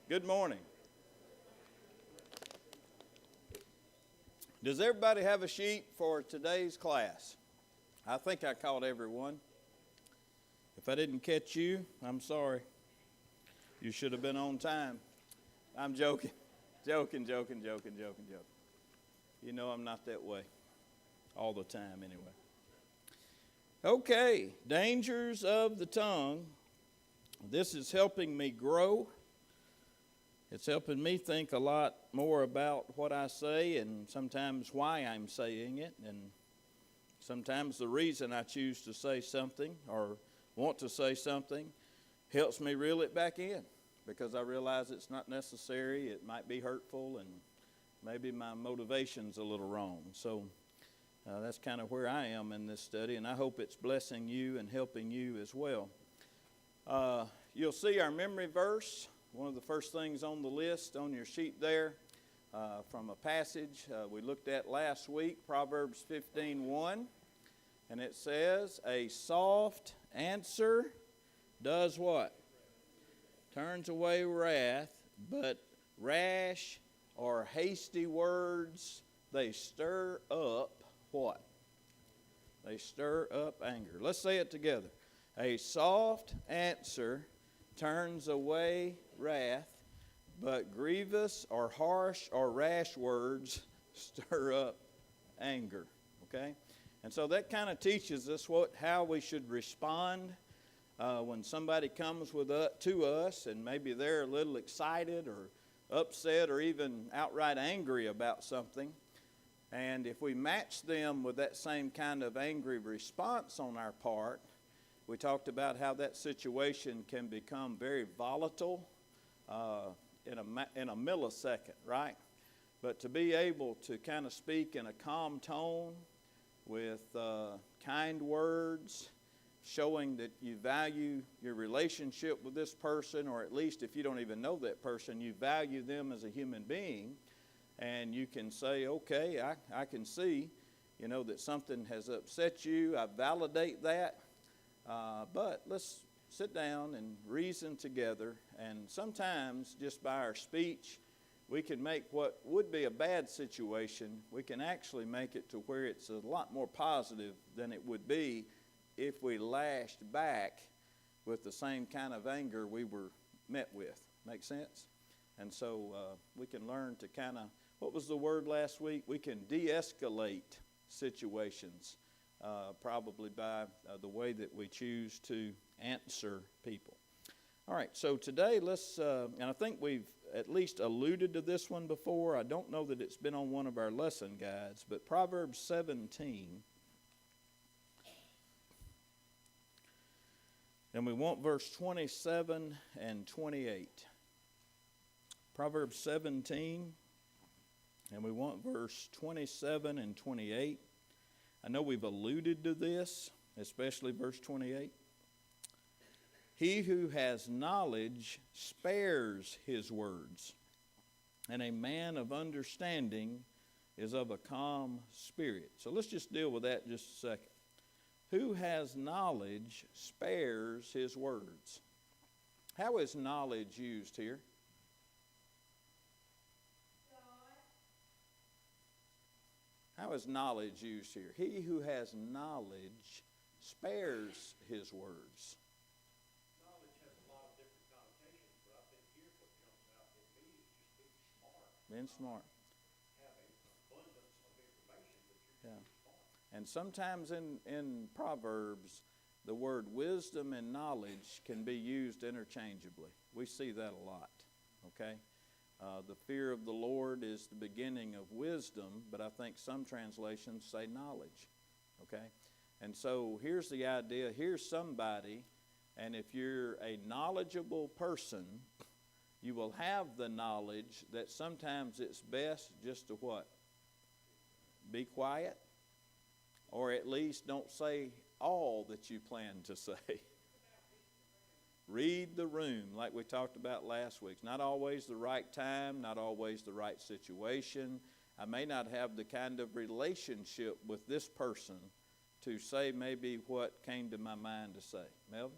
Good morning. Does everybody have a sheet for today's class? I think I caught everyone. If I didn't catch you, I'm sorry. You should have been on time. I'm joking. Joking. You know I'm not that way all the time anyway. Okay, dangers of the tongue. This is helping me grow. It's helping me think a lot more about what I say and sometimes why I'm saying it, and sometimes the reason I choose to say something or want to say something helps me reel it back in because I realize it's not necessary, it might be hurtful, and maybe my motivation's a little wrong. So that's kind of where I am in this study, and I hope it's blessing you and helping you as well. You'll see our memory verse. One of the first things on the list on your sheet there from a passage we looked at last week, Proverbs 15:1. And it says, a soft answer does what? Turns away wrath, but rash or hasty words, they stir up what? They stir up anger. Let's say it together. A soft answer turns away wrath, but grievous or harsh or rash words stir up anger. Okay? And so that kind of teaches us how we should respond when somebody comes to us and maybe they're a little excited or upset or even outright angry about something. And if we match them with that same kind of angry response on our part, we talked about how that situation can become very volatile in a millisecond, right? But to be able to kind of speak in a calm tone with kind words, showing that you value your relationship with this person, or at least if you don't even know that person, you value them as a human being, and you can say, okay, I can see, that something has upset you. I validate that. But let's sit down and reason together, and sometimes just by our speech, we can make what would be a bad situation, we can actually make it to where it's a lot more positive than it would be if we lashed back with the same kind of anger we were met with. Make sense? And so we can learn to kind of, what was the word last week? We can de-escalate situations. Probably by the way that we choose to answer people. All right, so today let's, and I think we've at least alluded to this one before. I don't know that it's been on one of our lesson guides, but Proverbs 17. And we want verse 27 and 28. Proverbs 17, and we want verse 27 and 28. I know we've alluded to this, especially verse 28. He who has knowledge spares his words, and a man of understanding is of a calm spirit. So let's just deal with that just a second. Who has knowledge spares his words. How is knowledge used here? How is knowledge used here? He who has knowledge spares his words. Knowledge has a lot of different connotations, but I think here what comes out at me is just being smart. Being smart. Have an abundance of information, but you're Yeah. smart. And sometimes in Proverbs, the word wisdom and knowledge can be used interchangeably. We see that a lot, okay? The fear of the Lord is the beginning of wisdom, but I think some translations say knowledge, okay? And so here's the idea. Here's somebody, and if you're a knowledgeable person, you will have the knowledge that sometimes it's best just to what? Be quiet, or at least don't say all that you plan to say. Read the room, like we talked about last week. It's not always the right time, not always the right situation. I may not have the kind of relationship with this person to say maybe what came to my mind to say. Melvin?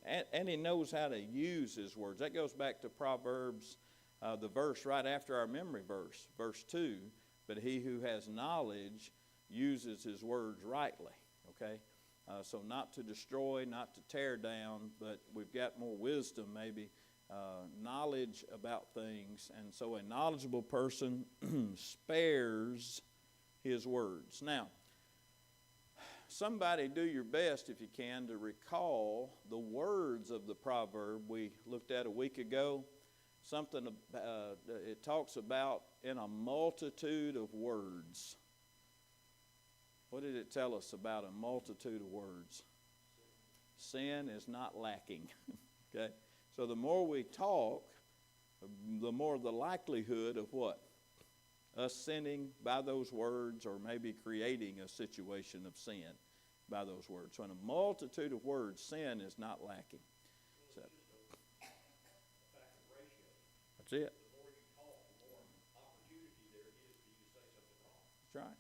and he knows how to use his words. That goes back to Proverbs, the verse right after our memory verse, verse 2. But he who has knowledge uses his words rightly, okay? So not to destroy, not to tear down, but we've got more wisdom maybe, knowledge about things. And so a knowledgeable person spares his words. Now, somebody do your best, if you can, to recall the words of the proverb we looked at a week ago. Something it talks about in a multitude of words. What did it tell us about a multitude of words? Sin is not lacking. Okay? So the more we talk, the more the likelihood of what? Us sinning by those words, or maybe creating a situation of sin by those words. So in a multitude of words, sin is not lacking. So, that's it. The more you talk, the more opportunity there is for you to say something wrong. That's right.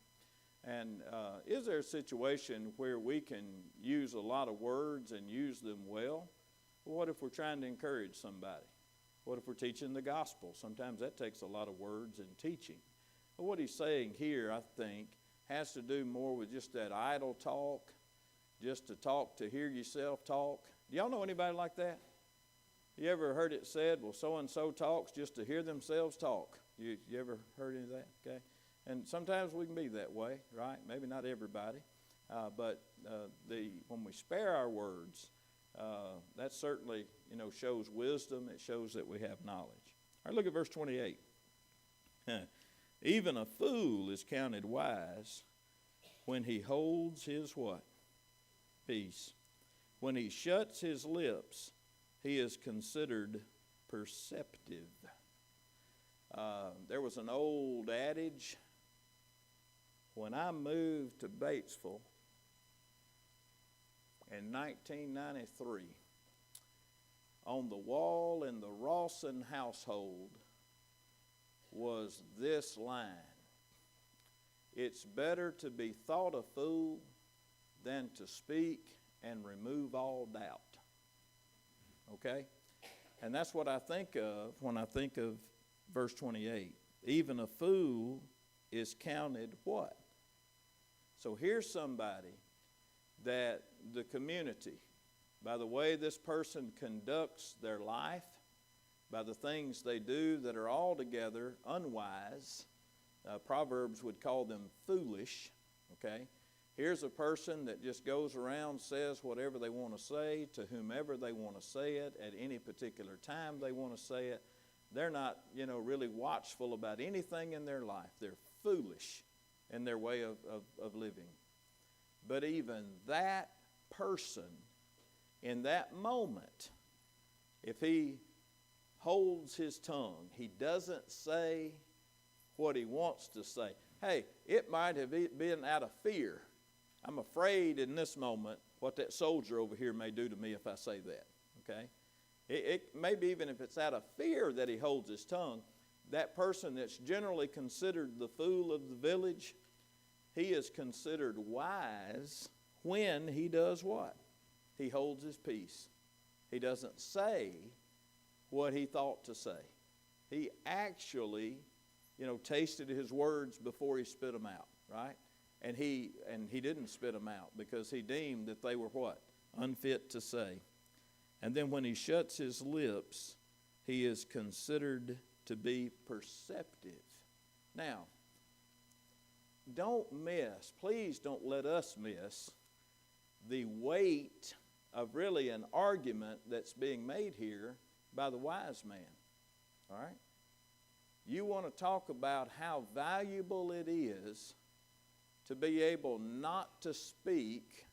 And is there a situation where we can use a lot of words and use them well? Well, what if we're trying to encourage somebody? What if we're teaching the gospel? Sometimes that takes a lot of words and teaching. But what he's saying here, I think, has to do more with just that idle talk, just to talk to hear yourself talk. Do y'all know anybody like that? You ever heard it said, well, so-and-so talks just to hear themselves talk? You ever heard any of that? Okay. And sometimes we can be that way, right? Maybe not everybody. But when we spare our words, that certainly, shows wisdom. It shows that we have knowledge. All right, look at verse 28. Even a fool is counted wise when he holds his what? Peace. When he shuts his lips, he is considered perceptive. There was an old adage. When I moved to Batesville in 1993, on the wall in the Rawson household was this line: it's better to be thought a fool than to speak and remove all doubt. Okay? And that's what I think of when I think of verse 28. Even a fool is counted what? So here's somebody that the community, by the way this person conducts their life, by the things they do that are altogether unwise, Proverbs would call them foolish, okay? Here's a person that just goes around, says whatever they want to say to whomever they want to say it at any particular time they want to say it. They're not, really watchful about anything in their life. They're foolish in their way of living. But even that person, in that moment, if he holds his tongue, he doesn't say what he wants to say. Hey, it might have been out of fear. I'm afraid in this moment what that soldier over here may do to me if I say that, okay? It maybe even if it's out of fear that he holds his tongue, that person that's generally considered the fool of the village, he is considered wise when he does what? He holds his peace. He doesn't say what he thought to say. He actually, tasted his words before he spit them out, right? And he didn't spit them out because he deemed that they were what? Unfit to say. And then when he shuts his lips, he is considered to be perceptive. Now, please don't let us miss the weight of really an argument that's being made here by the wise man. All right? You want to talk about how valuable it is to be able not to speak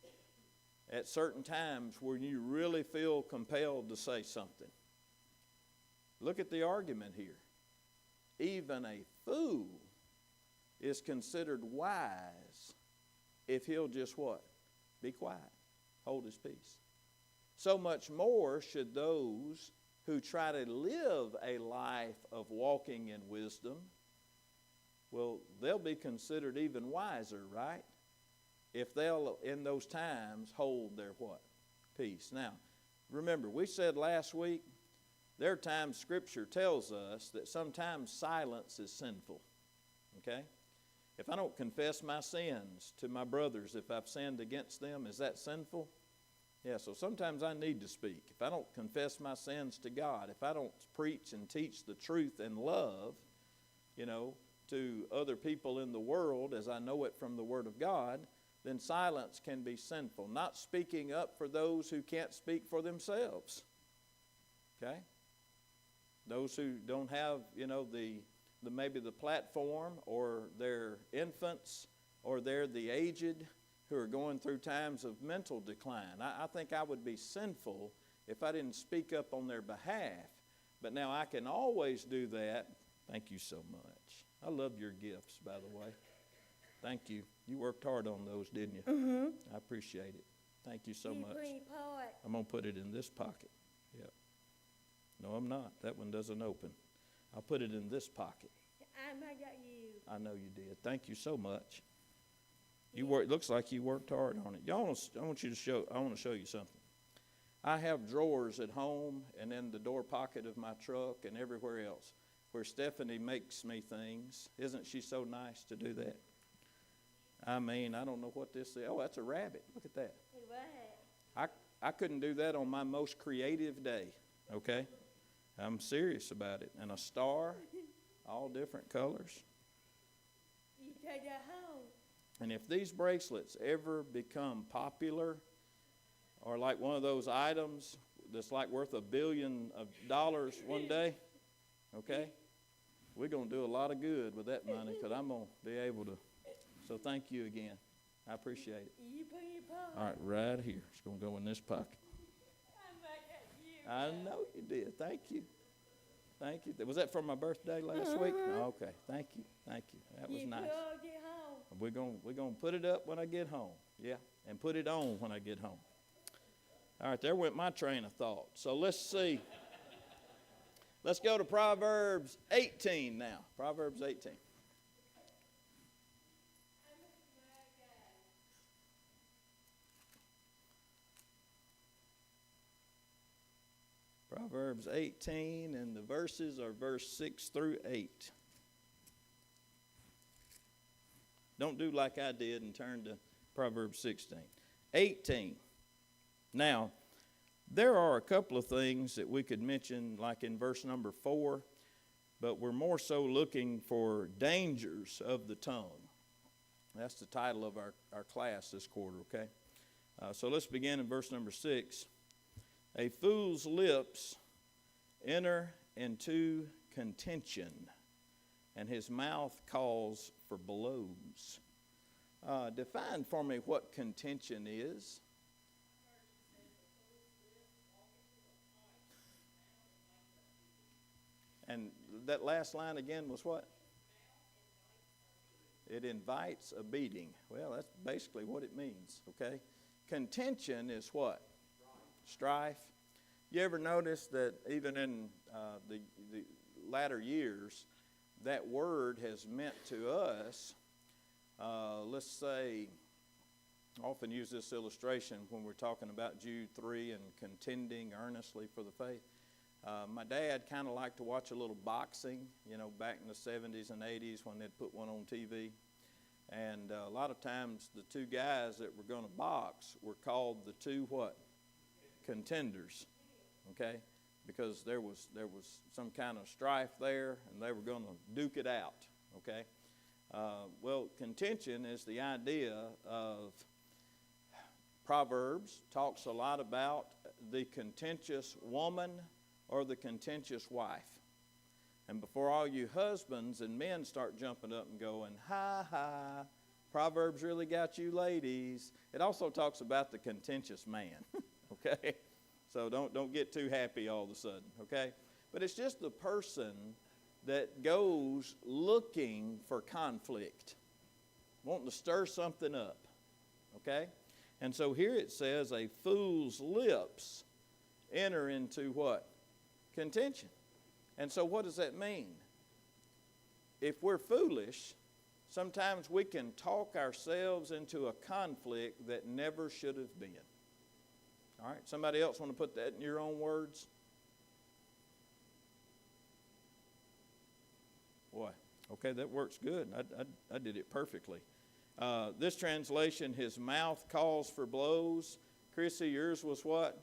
at certain times where you really feel compelled to say something. Look at the argument here. Even a fool is considered wise if he'll just what? Be quiet. Hold his peace. So much more should those who try to live a life of walking in wisdom, well, they'll be considered even wiser, right? If they'll, in those times, hold their what? Peace. Now, remember, we said last week, there are times Scripture tells us that sometimes silence is sinful, okay? If I don't confess my sins to my brothers, if I've sinned against them, is that sinful? Yeah, so sometimes I need to speak. If I don't confess my sins to God, if I don't preach and teach the truth and love, to other people in the world as I know it from the Word of God, then silence can be sinful. Not speaking up for those who can't speak for themselves. Okay? Those who don't have, maybe the platform, or they're infants, or they're the aged who are going through times of mental decline. I think I would be sinful if I didn't speak up on their behalf. But now I can always do that. Thank you so much. I love your gifts, by the way. Thank you. You worked hard on those, didn't you? Mm-hmm. I appreciate it. Thank you so much. Pretty poet. I'm going to put it in this pocket. Yep. No, I'm not. That one doesn't open. I'll put it in this pocket. I got you. I know you did. Thank you so much. It looks like you worked hard on it. I want to show you something. I have drawers at home and in the door pocket of my truck and everywhere else where Stephanie makes me things. Isn't she so nice to do that? I mean, I don't know what this is. Oh, that's a rabbit. Look at that. What? I couldn't do that on my most creative day, okay? I'm serious about it. And a star, all different colors. You take that home. And if these bracelets ever become popular, or like one of those items that's like worth $1 billion one day, okay, we're going to do a lot of good with that money because I'm going to be able to. So thank you again. I appreciate it. You put your pocket. All right, right here. It's going to go in this pocket. I know you did. Thank you. Thank you. Was that for my birthday last week? Okay. Thank you. Thank you. That was nice. Get home. We're gonna put it up when I get home. Yeah, and put it on when I get home. All right, there went my train of thought. So let's see. Let's go to Proverbs 18 now. Proverbs 18. Proverbs 18, and the verses are verse 6 through 8. Don't do like I did and turn to Proverbs 16. 18. Now, there are a couple of things that we could mention, like in verse number 4, but we're more so looking for dangers of the tongue. That's the title of our class this quarter, okay? So let's begin in verse number 6. A fool's lips enter into contention, and his mouth calls for blows. Define for me what contention is. And that last line again was what? It invites a beating. Well, that's basically what it means, okay? Contention is what? Strife. You ever notice that even in the latter years, that word has meant to us, let's say, I often use this illustration when we're talking about Jude 3 and contending earnestly for the faith. My dad kind of liked to watch a little boxing, back in the 70s and 80s when they'd put one on TV. And a lot of times the two guys that were going to box were called the two what? Contenders, okay? Because there was some kind of strife there, and they were going to duke it out, okay? Well, contention is the idea of Proverbs talks a lot about the contentious woman or the contentious wife. And before all you husbands and men start jumping up and going, ha, ha, Proverbs really got you ladies, it also talks about the contentious man, okay? So don't get too happy all of a sudden, okay? But it's just the person that goes looking for conflict, wanting to stir something up, okay? And so here it says, a fool's lips enter into what? Contention. And so what does that mean? If we're foolish, sometimes we can talk ourselves into a conflict that never should have been. All right, somebody else want to put that in your own words? Boy, okay, that works good. I did it perfectly. This translation, his mouth calls for blows. Chrissy, yours was what?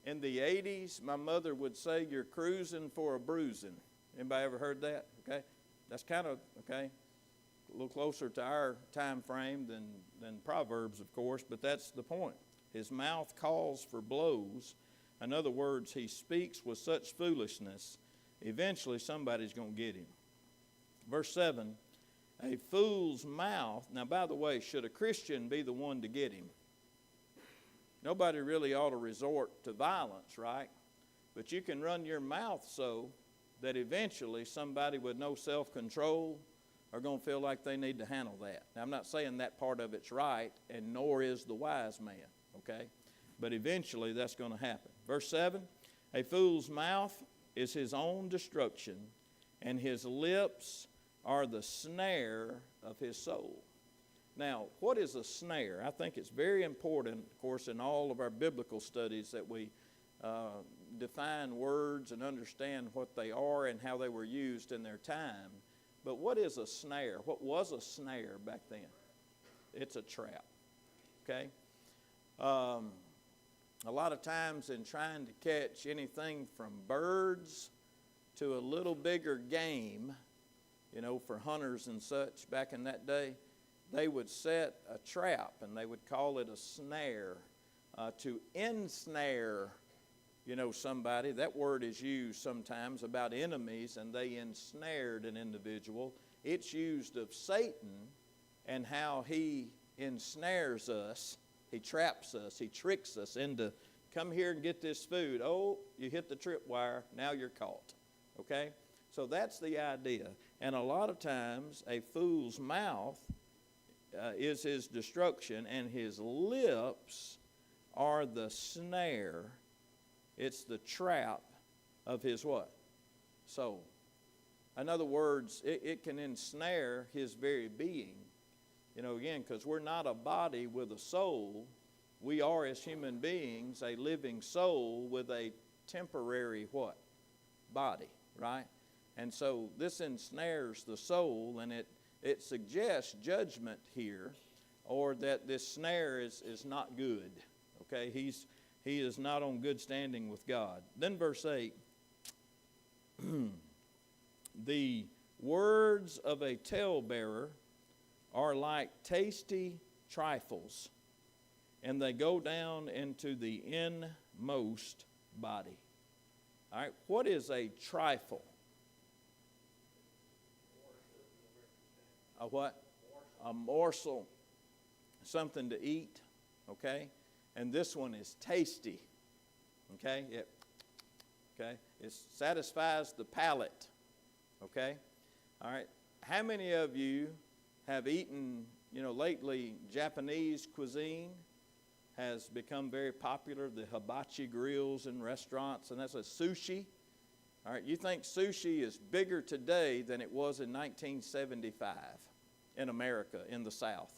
In the 80s, my mother would say, you're cruising for a bruising. Anybody ever heard that? Okay, that's kind of, okay, a little closer to our time frame than Proverbs, of course, but that's the point. His mouth calls for blows. In other words, he speaks with such foolishness, eventually somebody's going to get him. Verse 7, a fool's mouth. Now, by the way, should a Christian be the one to get him? Nobody really ought to resort to violence, right? But you can run your mouth so that eventually somebody with no self-control are going to feel like they need to handle that. Now, I'm not saying that part of it's right, and nor is the wise man, okay? But eventually that's going to happen. Verse 7, a fool's mouth is his own destruction, and his lips are the snare of his soul. Now, what is a snare? I think it's very important, of course, in all of our biblical studies that we define words and understand what they are and how they were used in their time. But what is a snare? What was a snare back then? It's a trap, okay? A lot of times in trying to catch anything from birds to a little bigger game, you know, for hunters and such back in that day, they would set a trap, and they would call it a snare, to ensnare, you know, somebody. That word is used sometimes about enemies, and they ensnared an individual. It's used of Satan and how he ensnares us. He traps us. He tricks us into, come here and get this food. Oh, you hit the tripwire. Now you're caught. Okay? So that's the idea. And a lot of times, a fool's mouth is his destruction, and his lips are the snare. It's the trap of his what? Soul. In other words, it can ensnare his very being. You know, again, because we're not a body with a soul. We are, as human beings, a living soul with a temporary what? Body, right? And so this ensnares the soul, and it suggests judgment here, or that this snare is not good. Okay, he is not on good standing with God. Then verse 8, the words of a talebearer are like tasty trifles, and they go down into the inmost body. All right, what is a trifle? A what? A morsel. Something to eat, okay? And this one is tasty, okay? It satisfies the palate, okay? All right. How many of you have eaten, you know, lately Japanese cuisine has become very popular, the hibachi grills in restaurants, and that's a sushi. All right, you think sushi is bigger today than it was in 1975 in America, in the South?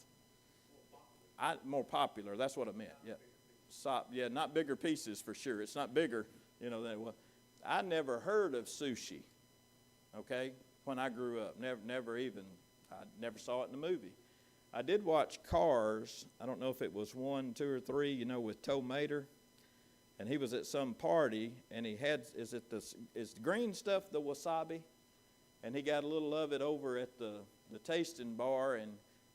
More popular, that's what I meant, yeah. Not bigger pieces for sure. It's not bigger, you know, than it was. I never heard of sushi, okay, when I grew up. I never saw it in the movie. I did watch Cars. I don't know if it was 1, 2, or 3, you know, with Toe Mater. And he was at some party, and he had, is the green stuff the wasabi? And he got a little of it over at the tasting bar, and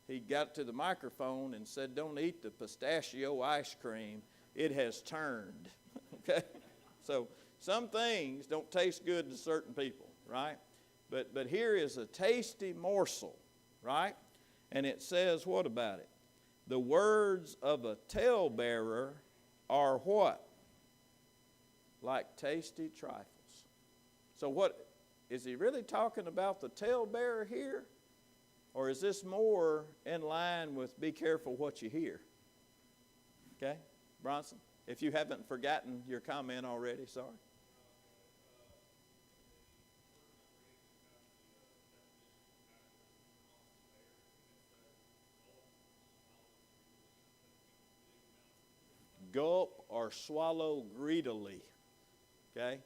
he got to the microphone and said, don't eat the pistachio ice cream. It has turned, okay? So some things don't taste good to certain people, right? But here is a tasty morsel, right? And it says, what about it? The words of a talebearer are what? Like tasty trifles. So what, is he really talking about the talebearer here? Or is this more in line with be careful what you hear? Okay, Bronson? If you haven't forgotten your comment already, sorry. gulp or swallow greedily. Okay?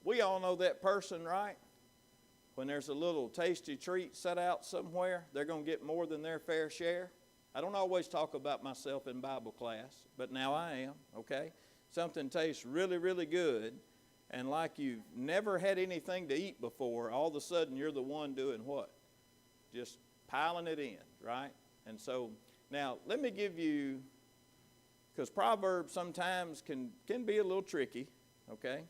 We all know that person, right? When there's a little tasty treat set out somewhere, they're going to get more than their fair share. I don't always talk about myself in Bible class, but now I am, okay? Something tastes really, really good, and like you've never had anything to eat before, all of a sudden you're the one doing what? Just piling it in, right? And so, now, let me give you, because Proverbs sometimes can be a little tricky, okay?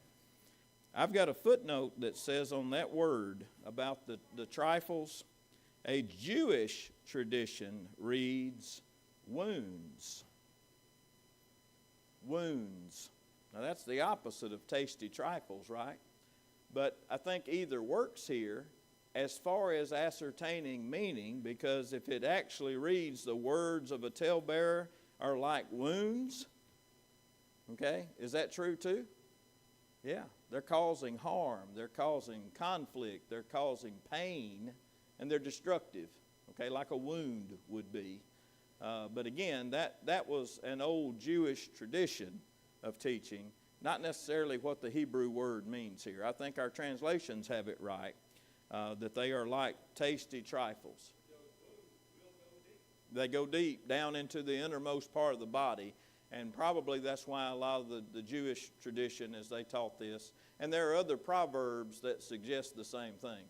I've got a footnote that says on that word about the trifles, a Jewish tradition reads wounds. Wounds. Now that's the opposite of tasty trifles, right? But I think either works here as far as ascertaining meaning, because if it actually reads the words of a talebearer are like wounds, okay, is that true too? Yeah, they're causing harm, they're causing conflict, they're causing pain, and they're destructive, okay, like a wound would be. But again, that was an old Jewish tradition of teaching, not necessarily what the Hebrew word means here. I think our translations have it right, that they are like tasty trifles. They go deep down into the innermost part of the body. And probably that's why a lot of the Jewish tradition, as they taught this. And there are other proverbs that suggest the same thing.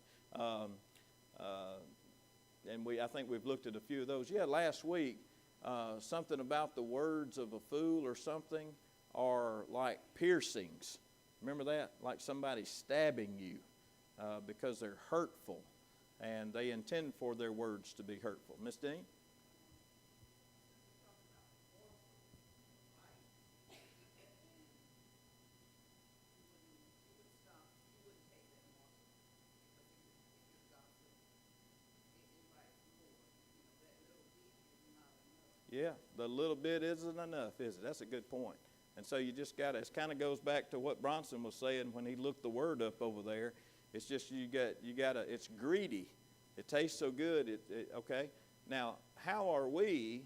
And I think we've looked at a few of those. Yeah, last week, something about the words of a fool or something are like piercings. Remember that? Like somebody stabbing you because they're hurtful. And they intend for their words to be hurtful. Miss Dean? Yeah, the little bit isn't enough, is it? That's a good point. And so you just got to, it kind of goes back to what Bronson was saying when he looked the word up over there. It's just you got to, it's greedy. It tastes so good, okay? Now, how are we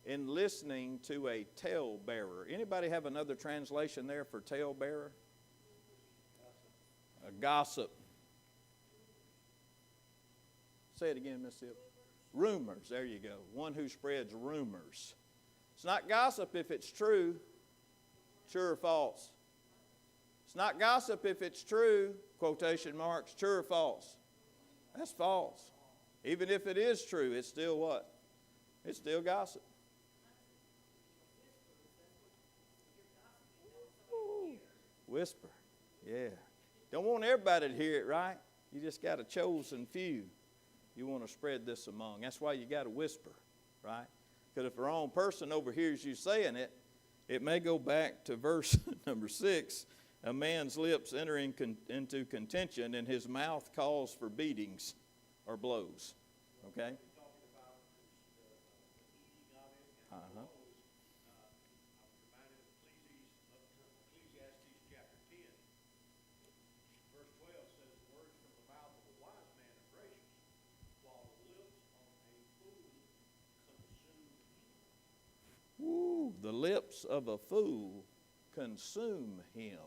in listening to a talebearer? Anybody have another translation there for talebearer? A gossip. Say it again, Miss Hill. Rumors, there you go. One who spreads rumors. It's not gossip if it's true. True or false? It's not gossip if it's true, quotation marks, true or false? That's false. Even if it is true, it's still what? It's still gossip. Whisper, yeah. Don't want everybody to hear it, right? You just got a chosen few you want to spread this among. That's why you got to whisper, right? Because if the wrong person overhears you saying it, it may go back to verse number 6. A man's lips enter into contention, and his mouth calls for beatings or blows. Okay? Uh-huh. Woo, the lips of a fool consume him.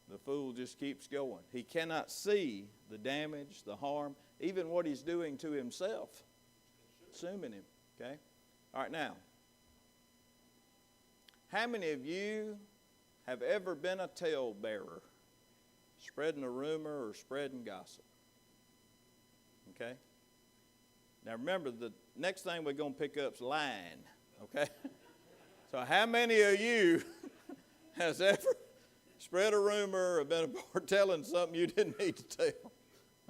The fool just keeps going. He cannot see the damage, the harm, even what he's doing to himself, consuming him. Okay? All right, now, how many of you have ever been a talebearer, spreading a rumor or spreading gossip? Okay? Now remember, the next thing we're going to pick up is lying. Okay? So how many of you has ever spread a rumor or been a part telling something you didn't need to tell?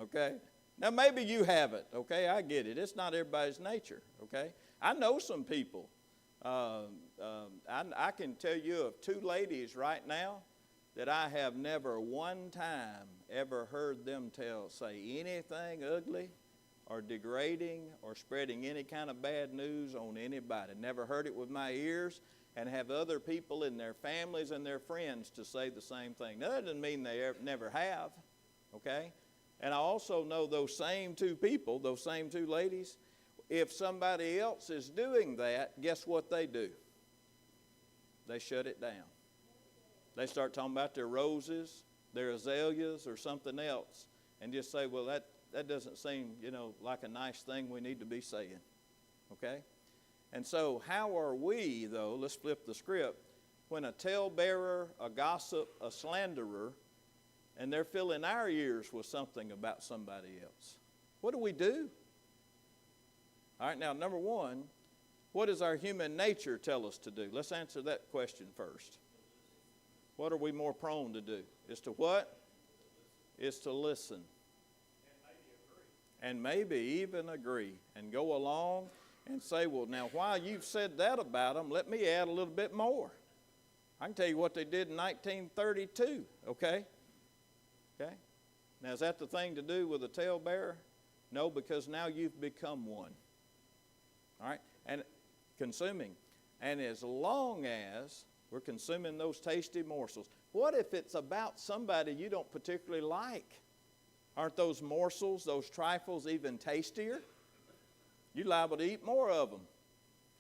Okay? Now maybe you haven't. Okay? I get it. It's not everybody's nature. Okay? I know some people. I can tell you of 2 ladies right now that I have never one time ever heard them say anything ugly or degrading or spreading any kind of bad news on anybody. Never heard it with my ears. and have other people in their families and their friends to say the same thing. Now, that doesn't mean they never have, okay? And I also know those same two people, those same two ladies, if somebody else is doing that, guess what they do? They shut it down. They start talking about their roses, their azaleas, or something else, and just say, well, that doesn't seem, like a nice thing we need to be saying, okay? And so how are we, though, let's flip the script, when a talebearer, a gossip, a slanderer, and they're filling our ears with something about somebody else? What do we do? All right, now, number one, what does our human nature tell us to do? Let's answer that question first. What are we more prone to do? Is to what? Is to listen. And maybe even agree. And go along and say, well, now, while you've said that about them, let me add a little bit more. I can tell you what they did in 1932, okay? Okay? Now, is that the thing to do with a talebearer? No, because now you've become one. All right? And consuming. And as long as we're consuming those tasty morsels, what if it's about somebody you don't particularly like? Aren't those morsels, those trifles, even tastier? You're liable to eat more of them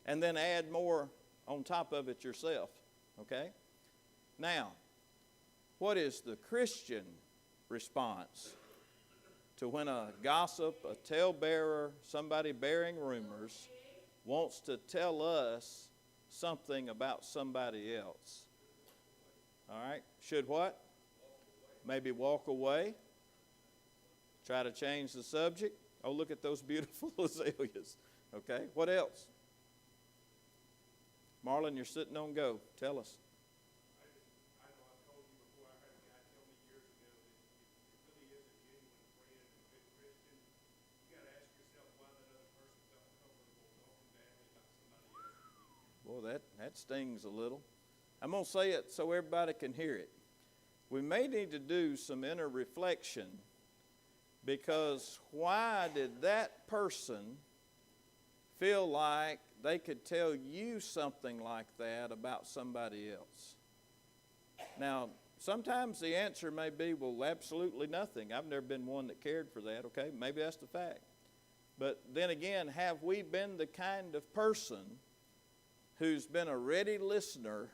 and then add more on top of it yourself, okay? Now, what is the Christian response to when a gossip, a talebearer, somebody bearing rumors wants to tell us something about somebody else? All right, should what? Maybe walk away. Try to change the subject. Oh, look at those beautiful azaleas. Okay, what else? Marlon, you're sitting on go. Tell us. I know I told you before, I heard a guy tell me years ago that it really is a genuine friend and a good Christian. You got to ask yourself why that other person felt comfortable talking badly about somebody else. Boy, that stings a little. I'm going to say it so everybody can hear it. We may need to do some inner reflection, because why did that person feel like they could tell you something like that about somebody else? Now, sometimes the answer may be, well, absolutely nothing. I've never been one that cared for that, okay? Maybe that's the fact. But then again, have we been the kind of person who's been a ready listener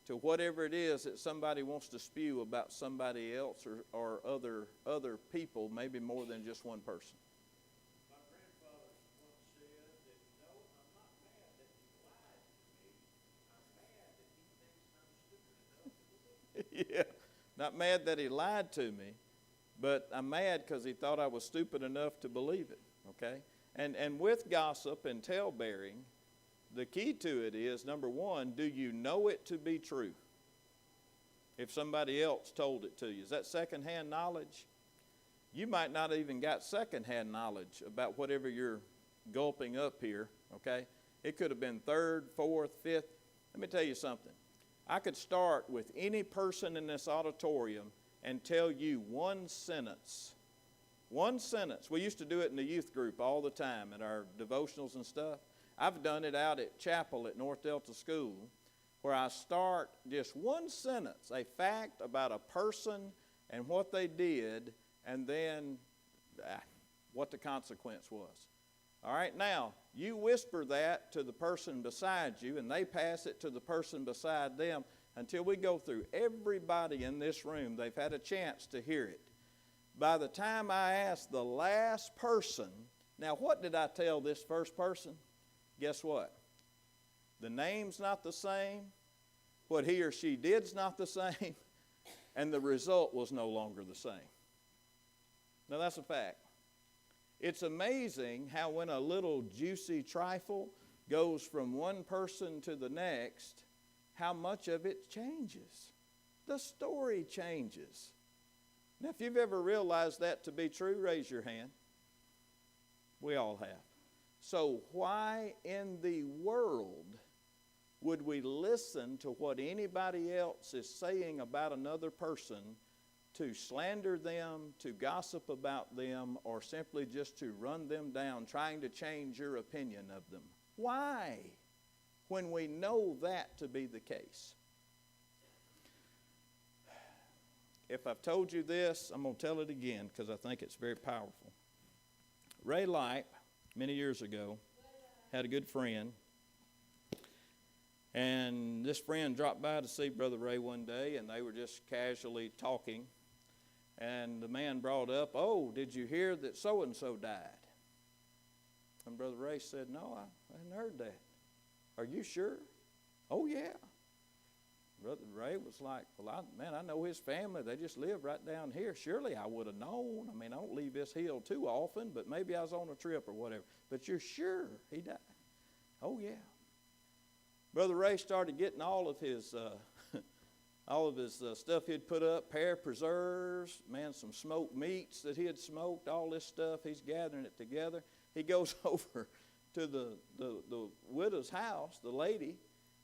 to whatever it is that somebody wants to spew about somebody else or other people, maybe more than just one person? My grandfather once said that, no, I'm not mad that he lied to me. I'm mad that he thinks I'm stupid enough to believe it. Yeah, not mad that he lied to me, but I'm mad because he thought I was stupid enough to believe it, okay? And with gossip and talebearing, the key to it is, number one, do you know it to be true? If somebody else told it to you. Is that secondhand knowledge? You might not even got secondhand knowledge about whatever you're gulping up here, okay? It could have been third, fourth, fifth. Let me tell you something. I could start with any person in this auditorium and tell you one sentence. One sentence. We used to do it in the youth group all the time at our devotionals and stuff. I've done it out at chapel at North Delta School, where I start just one sentence, a fact about a person and what they did, and then what the consequence was. All right, now, you whisper that to the person beside you, and they pass it to the person beside them until we go through everybody in this room. They've had a chance to hear it. By the time I ask the last person, now what did I tell this first person? Guess what? The name's not the same. What he or she did's not the same. And the result was no longer the same. Now, that's a fact. It's amazing how when a little juicy trifle goes from one person to the next, how much of it changes. The story changes. Now, if you've ever realized that to be true, raise your hand. We all have. So why in the world would we listen to what anybody else is saying about another person to slander them, to gossip about them, or simply just to run them down, trying to change your opinion of them? Why? when we know that to be the case. If I've told you this, I'm going to tell it again because I think it's very powerful. Ray Light, many years ago, had a good friend. And this friend dropped by to see Brother Ray one day, and they were just casually talking. And the man brought up, "Oh, did you hear that so-and-so died?" And Brother Ray said, "No, I hadn't heard that." "Are you sure?" "Oh, yeah." Brother Ray was like, "Well, I know his family. They just live right down here. Surely I would have known. I mean, I don't leave this hill too often, but maybe I was on a trip or whatever. But you're sure he died?" "Oh, yeah." Brother Ray started getting all of his stuff he'd put up, pear preserves, some smoked meats that he had smoked, all this stuff. He's gathering it together. He goes over to the widow's house, the lady,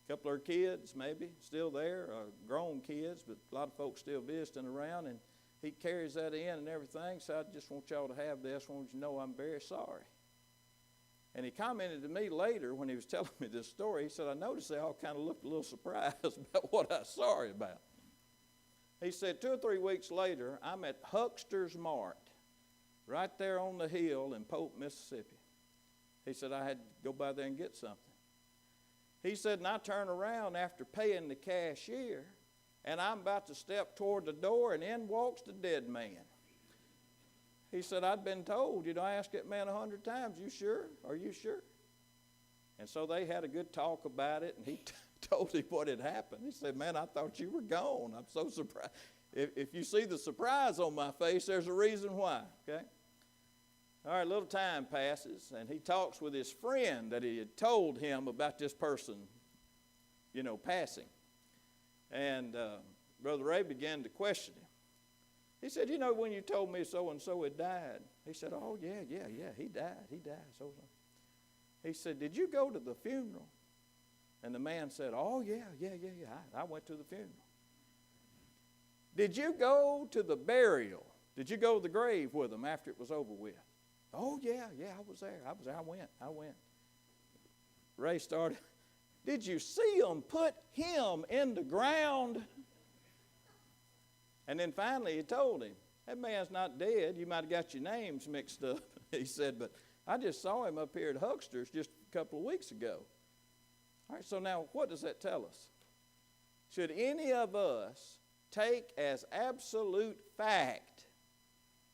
a couple of her kids maybe still there, grown kids, but a lot of folks still visiting around, and he carries that in and everything. So "I just want y'all to have this. I want you to know I'm very sorry." And he commented to me later when he was telling me this story. He said, "I noticed they all kind of looked a little surprised about what I was sorry about." He said 2 or 3 weeks later, I'm at Huckster's Mart, right there on the hill in Pope, Mississippi. He said I had to go by there and get something. He said, and I turn around after paying the cashier, and I'm about to step toward the door, and in walks the dead man. He said, "I'd been told, I asked that man 100 times, you sure? Are you sure?" And so they had a good talk about it, and he told him what had happened. He said, "Man, I thought you were gone. I'm so surprised." If you see the surprise on my face, there's a reason why, okay? All right, a little time passes, and he talks with his friend that he had told him about this person, passing. And Brother Ray began to question him. He said, "When you told me so-and-so had died?" He said, "Oh, yeah, he died, so-and-so." He said, "Did you go to the funeral?" And the man said, "Oh, yeah, I went to the funeral." "Did you go to the burial? Did you go to the grave with them after it was over with?" "Oh, yeah, I was there. I went. Ray started, "Did you see them put him in the ground?" And then finally he told him, "That man's not dead. You might have got your names mixed up." He said, "But I just saw him up here at Huckster's just a couple of weeks ago." All right, so now what does that tell us? Should any of us take as absolute fact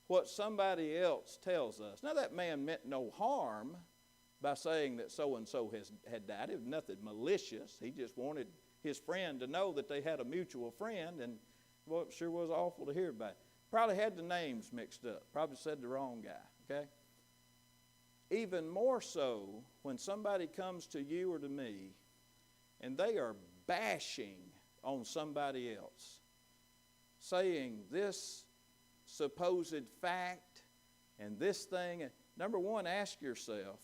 what somebody else tells us? Now, that man meant no harm by saying that so-and-so had died. It was nothing malicious. He just wanted his friend to know that they had a mutual friend, and well, it sure was awful to hear about. Probably had the names mixed up. Probably said the wrong guy, okay? Even more so when somebody comes to you or to me and they are bashing on somebody else, saying this supposed fact and this thing. Number one, ask yourself,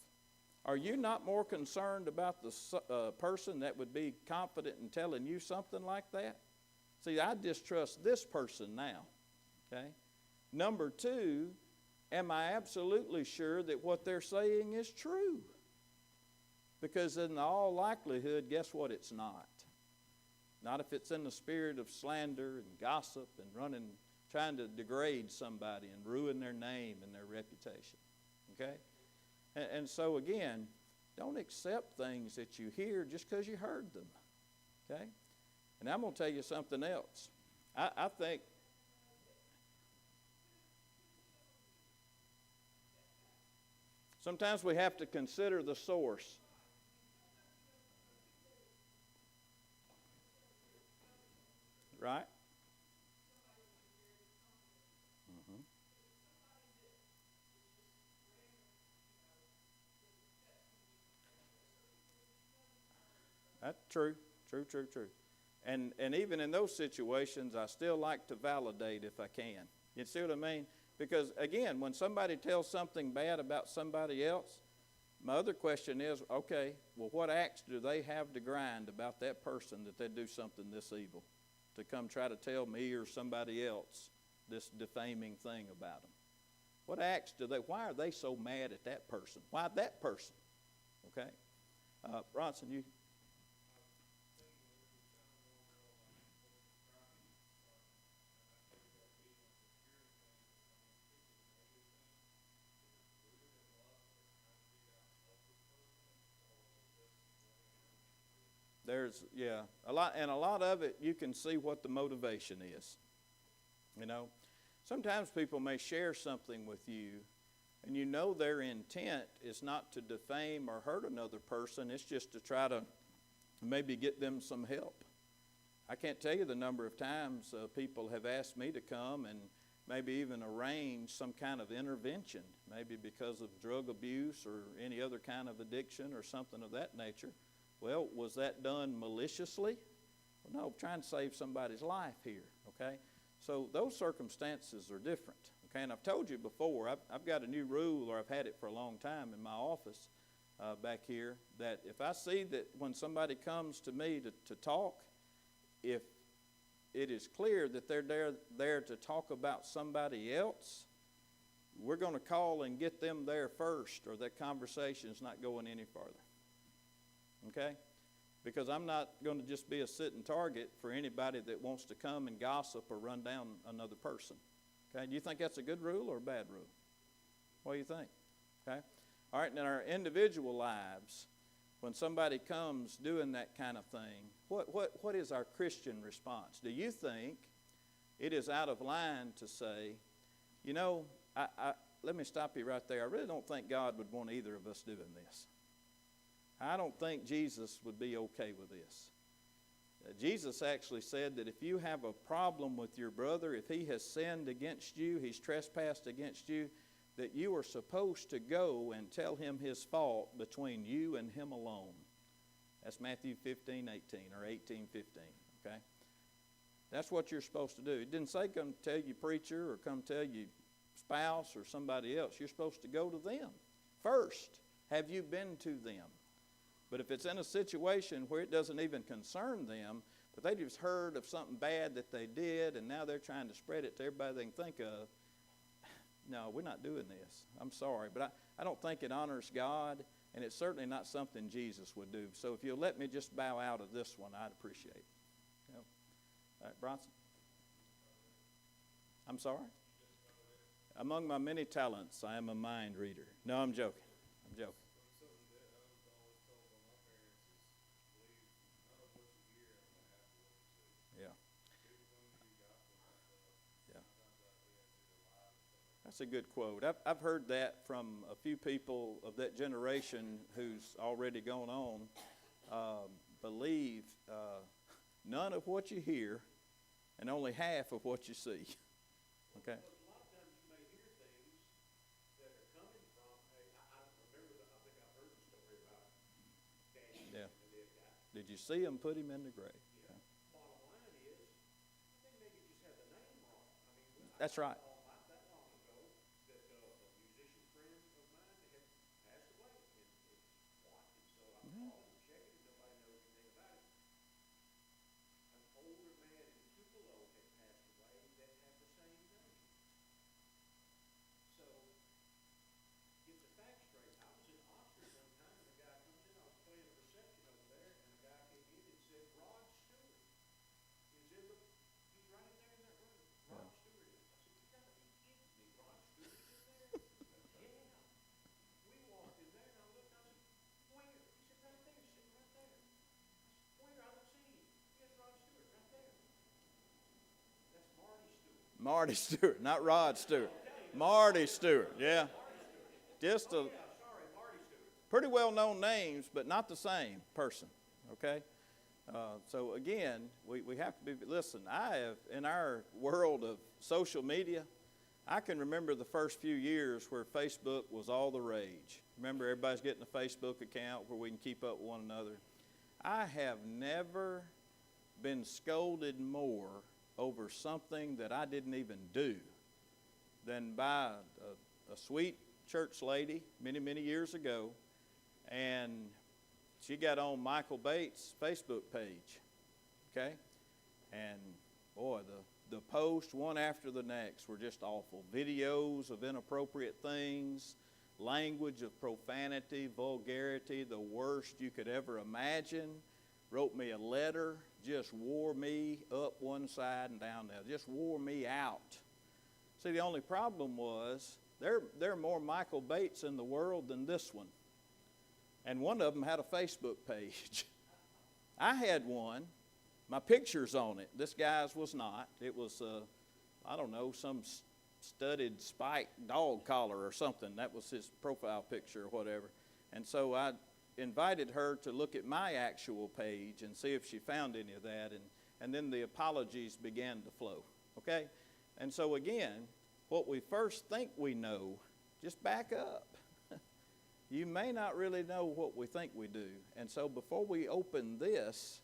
are you not more concerned about the person that would be confident in telling you something like that? See, I distrust this person now, okay? Number two, am I absolutely sure that what they're saying is true? Because in all likelihood, guess what? It's not. Not if it's in the spirit of slander and gossip and trying to degrade somebody and ruin their name and their reputation, okay? And so again, don't accept things that you hear just because you heard them, okay? And I'm going to tell you something else. I think sometimes we have to consider the source. Right? Mm-hmm. That's true. True. And even in those situations, I still like to validate if I can. You see what I mean? Because, again, when somebody tells something bad about somebody else, my other question is, okay, well, what acts do they have to grind about that person that they do something this evil to come try to tell me or somebody else this defaming thing about them? What acts why are they so mad at that person? Why that person? Okay? Bronson, you... There's, yeah, a lot of it, you can see what the motivation is. You know, sometimes people may share something with you, and you know their intent is not to defame or hurt another person. It's just to try to maybe get them some help. I can't tell you the number of times people have asked me to come and maybe even arrange some kind of intervention, maybe because of drug abuse or any other kind of addiction or something of that nature. Well, was that done maliciously? Well, no, trying to save somebody's life here, okay? So those circumstances are different, okay? And I've told you before, I've got a new rule, or I've had it for a long time in my office back here, that if I see that when somebody comes to me to talk, if it is clear that they're there to talk about somebody else, we're going to call and get them there first, or that conversation is not going any farther. Okay? Because I'm not going to just be a sitting target for anybody that wants to come and gossip or run down another person. Okay? Do you think that's a good rule or a bad rule? What do you think? Okay? All right, in our individual lives, when somebody comes doing that kind of thing, what is our Christian response? Do you think it is out of line to say, you know, let me stop you right there. I really don't think God would want either of us doing this. I don't think Jesus would be okay with this. Jesus actually said that if you have a problem with your brother, if he has sinned against you, he's trespassed against you, that you are supposed to go and tell him his fault between you and him alone. That's Matthew 15:18 or 18:15, okay? That's what you're supposed to do. It didn't say come tell your preacher or come tell your spouse or somebody else. You're supposed to go to them first. Have you been to them? But if it's in a situation where it doesn't even concern them, but they just heard of something bad that they did and now they're trying to spread it to everybody they can think of, no, we're not doing this. I'm sorry, but I don't think it honors God, and it's certainly not something Jesus would do. So if you'll let me just bow out of this one, I'd appreciate it. All right, Bronson? I'm sorry? Among my many talents, I am a mind reader. No, I'm joking. I'm joking. Yeah. Yeah. That's a good quote. I've heard that from a few people of that generation who's already gone on. Believe none of what you hear and only half of what you see. Okay? A lot of times you may hear things that are coming from, I remember, I think I've heard the story about Daddy Yeah. and the dead guy. Did you see him put him in the grave? Yeah. Bottom line is, I think maybe just had the name wrong. I mean, That's right. not that long ago, that a musician friend of mine had passed away in Watt, and so I'm calling and checking, and nobody knows anything about it. An older man in Tupelo had passed away that had the same name. So, get the facts straight. I was in Oxford one time, and a guy comes in, I was playing a reception over there, and a guy came in and said, Rod Stewart is in the, he's right in there in that room. Rod Stewart is. I said, you gotta be kidding me, Rod Stewart is in there? Yeah. We walked in there, and I looked, I said, where? He said, right there, sitting right there. I said, where? I don't see him. Yes, Rod Stewart, right there. That's Marty Stewart. Marty Stewart, not Rod Stewart. Marty Stewart, yeah. Just a pretty well-known names, but not the same person, okay? So again, we have to be, listen, I have, in our world of social media, I can remember the first few years where Facebook was all the rage. Remember, everybody's getting a Facebook account where we can keep up with one another. I have never been scolded more over something that I didn't even do than by a sweet church lady many, many years ago, and she got on Michael Bates' Facebook page, okay? And, boy, the posts, one after the next, were just awful. Videos of inappropriate things, language of profanity, vulgarity, the worst you could ever imagine. Wrote me a letter, just wore me up one side and down the other, just wore me out. See, the only problem was there are more Michael Bates in the world than this one. And one of them had a Facebook page. I had one. My picture's on it. This guy's was not. It was, I don't know, some studded spike dog collar or something. That was his profile picture or whatever. And so I invited her to look at my actual page and see if she found any of that. And then the apologies began to flow. Okay? And so again, what we first think we know, just back up. You may not really know what we think we do. And so before we open this,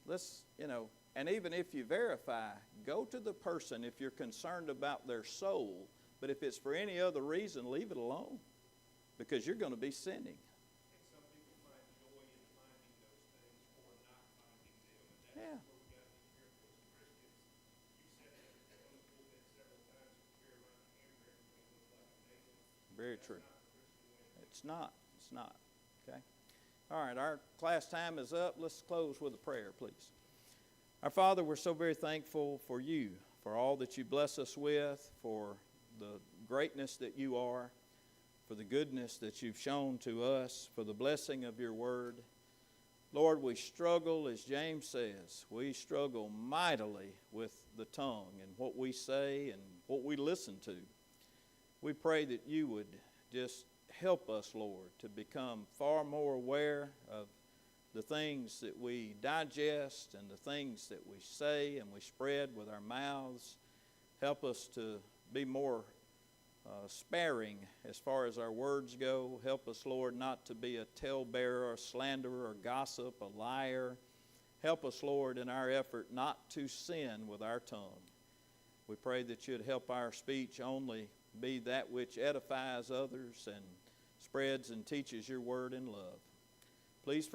let's, and even if you verify, go to the person if you're concerned about their soul. But if it's for any other reason, leave it alone, because you're going to be sinning. And some people find joy in finding those things or not finding them. And that's where we got to be careful as Christians. You said that on the pulpit several times, you carry around a hammer, everything looks like a nail. Very true. That's not the Christian way. It's not. It's not. Okay? All right, our class time is up. Let's close with a prayer, please. Our Father, we're so very thankful for you, for all that you bless us with, for the greatness that you are, for the goodness that you've shown to us, for the blessing of your word. Lord, we struggle, as James says, we struggle mightily with the tongue and what we say and what we listen to. We pray that you would just help us, Lord, to become far more aware of the things that we digest and the things that we say and we spread with our mouths. Help us to be more sparing as far as our words go. Help us, Lord, not to be a talebearer, a slanderer, a gossip, a liar. Help us, Lord, in our effort not to sin with our tongue. We pray that you'd help our speech only be that which edifies others and spreads and teaches your word in love. Please